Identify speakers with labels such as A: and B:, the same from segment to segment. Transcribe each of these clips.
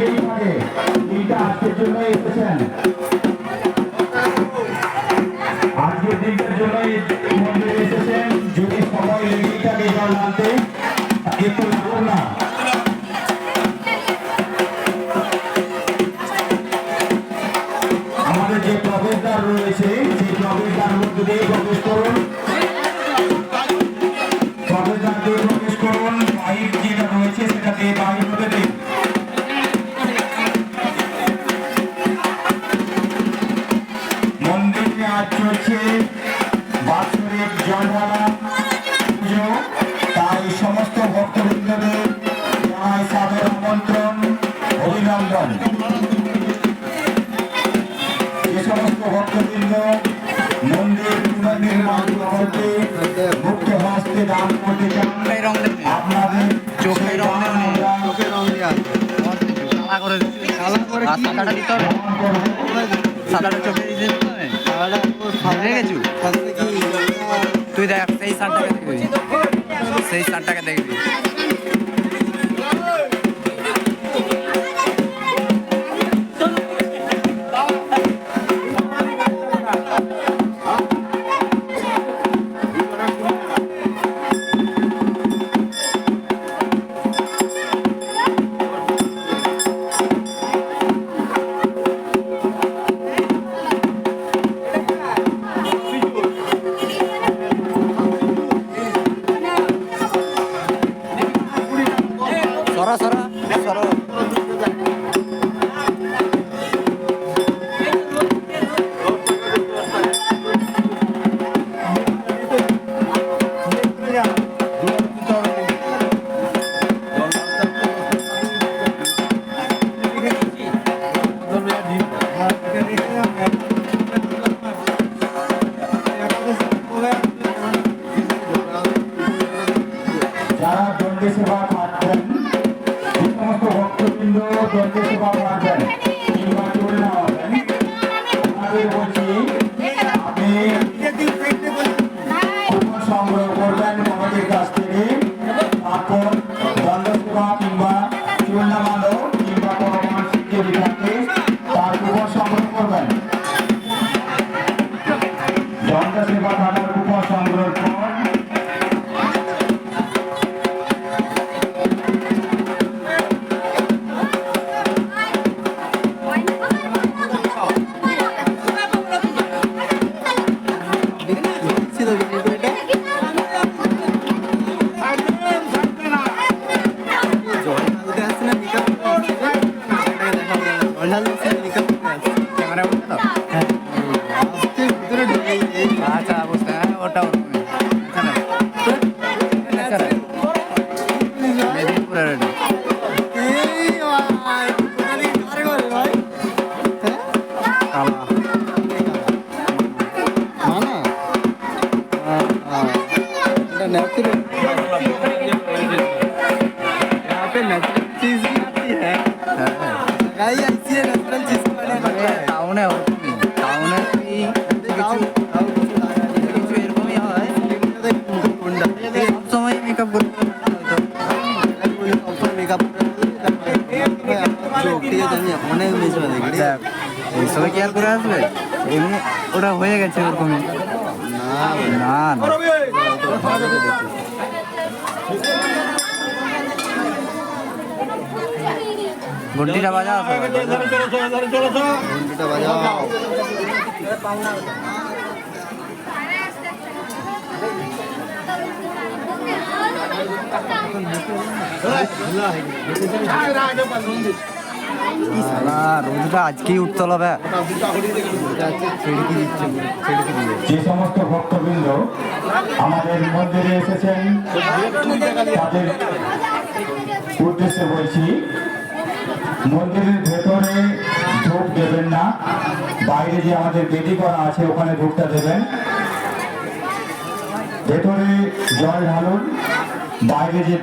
A: লেগেই থাকে, দিনটা আজকের জন্য এসেছেন, আজকের দিনটার জন্য মন্দিরে এসেছেন। যদি সময় লেগেই থাকে জল আনতে, একটু লাগুন না। আমাদের যে প্রবেশদ্বার রয়েছে সেই প্রবেশদ্বার মধ্যে দিয়ে প্রবেশ করুন, প্রবেশদ্বার দিয়ে প্রবেশ করুন। পাইপ যেটা রয়েছে সেটা দিয়ে বাহির হতে দিন। মন্দিরে আজ চলছে বাৎসরিক জলঢালা পুজো, তাই সমস্ত ভক্তবৃন্দদের জানাই সাদর আমন্ত্রণ, অভিনন্দন। যে সমস্ত ভক্তবৃন্দ মন্দির পুনর্নির্মাণ করতে মুক্ত হস্তে দান করতে চান, আপনাদের
B: চোখের রং সাদাটা চোখে গেছু তুই দেখ সেই শার্টটাকে দেখবি, সেই শার্টটাকে দেখবি।
A: যারা দণ্ডে সেবা পাচ্ছেন, যে সমস্ত ভক্তবৃন্দ দণ্ডে সেবা পাচ্ছেন কিংবা চলে নেওয়াবেন, আপনাদের বলছি আপনি কুপন সংগ্রহ করবেন আমাদের কাছ থেকে। তারপর দণ্ড সেবা কিংবা চুল নামানো কিংবা কোনো মানসিক যদি থাকে তার কুপন সংগ্রহ করবেন। দণ্ড সেবা থাকার কুপন সংগ্রহ পর
B: আচ্ছা বুঝতে ওটা মেদিনীপুরের টাউনে টাউনে কিছু এরকমই হয়, সব সময় মেকআপ করতে
C: অনেক বেশি
B: দেখ এইসবে কি আর করে আসবে, এমনি ওটা হয়ে গেছে ওরকমই। না না ঘন্টিটা বাজাও,
C: ঘন্টিটা বাজাও।
B: রোদটা আজকেই উঠতে হবে।
A: যে সমস্ত ভক্তবৃন্দ আমাদের মন্দিরে এসেছেন তাদের উদ্দেশ্যে বলছি, মন্দিরের ভেতরে ধূপ দেবেন না, বাইরে যে আমাদের বেদি করা আছে ওখানে ধূপটা দেবেন। ভেতরে জল ঢালুন, বাইরে যে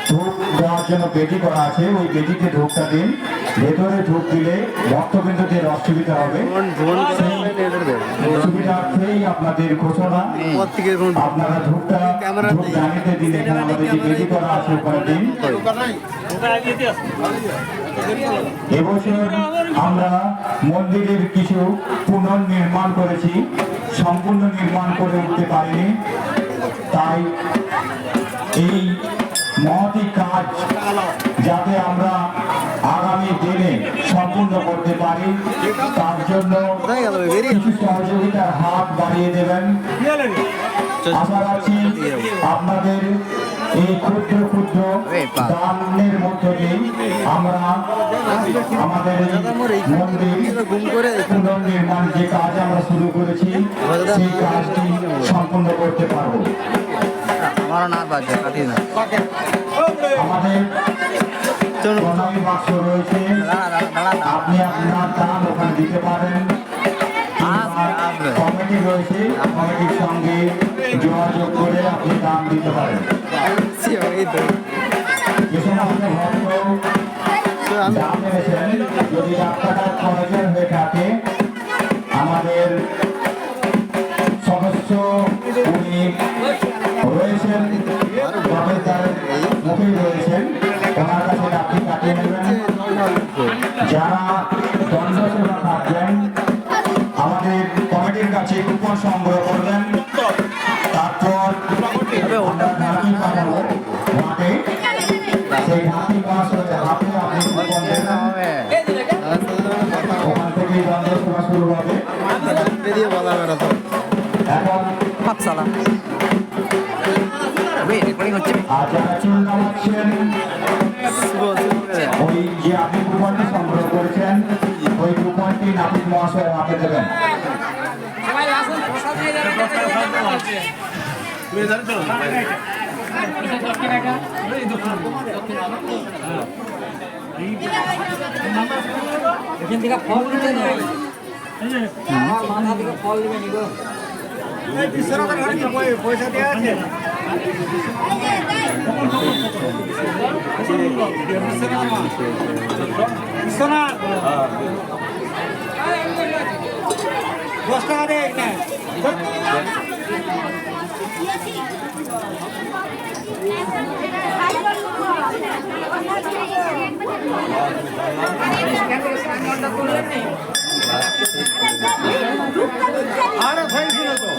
A: ধূপ দেওয়ার জন্য বেদি করা আছে ওই বেদিতে ধূপটা দিন। ভেতরে ঢুক দিলে রক্তবিন্দুদের অসুবিধা হবে। সেই সুবিধার্থেই আপনাদের ঘোষণা, আপনারা ঢুকটা ঢুক জানিতে দিলে এখানে আমাদের যে বেদি করা আছে ওখানে দিন। এবছর আমরা মন্দিরের কিছু পুনর্নির্মাণ করেছি, সম্পূর্ণ নির্মাণ করে উঠতে পারিনি, তাই এই মহতি কাজ যাতে আমরা আগামী দিনে সম্পূর্ণ করতে পারি তার জন্য কিছু সহযোগিতার হাত বাড়িয়ে দেবেন। আশা রাখছি আপনাদের এই ক্ষুদ্র ক্ষুদ্র দানের মধ্য দিয়ে আমরা আমাদের এই মন্দির পুনর্নির্মাণ যে কাজ আমরা শুরু করেছি সেই কাজটি সম্পূর্ণ করতে পারবো।
B: আমারও না বাজে কাটি না
A: আমাদের প্রণামী বাক্স রয়েছে, আপনি আপনার দান ওখানে দিতে পারেন। কমিটি রয়েছে, কমিটির সঙ্গে যোগাযোগ করে আপনি দান দিতে পারেন। যে সমস্ত ভক্ত দান এনেছেন, যদি আপনার প্রয়োজন হয়ে থাকে আমাদের সদস্য উনি রয়েছেন, মুখেই রয়েছেন, ওনার কাছে আপনি কাটিয়ে নেবেন। যারা দণ্ড সেবা থাকবেন আমাদের কমিটির কাছে কুপন সংগ্রহ করবেন, তারপর হাতি পাঠাবো মাঠে, সেই হাতি পাস হাতে আপনি কুপন দেবেন, ওখান থেকেই দণ্ড সেবা শুরু হবে। এখন আর যারা চুল নামাচ্ছেন ওই যে আপনি কুপনটি সংগ্রহ করেছেন ওই কুপনটি নাপিত মহাশয়ের হাতে দেবেন।
D: এখান থেকে ফল দিতে নেই, মাথা থেকে ফল দিবে নিগো। পয়সা দেওয়া আছে দশ টাকা দেয় আরো খাইছিল তো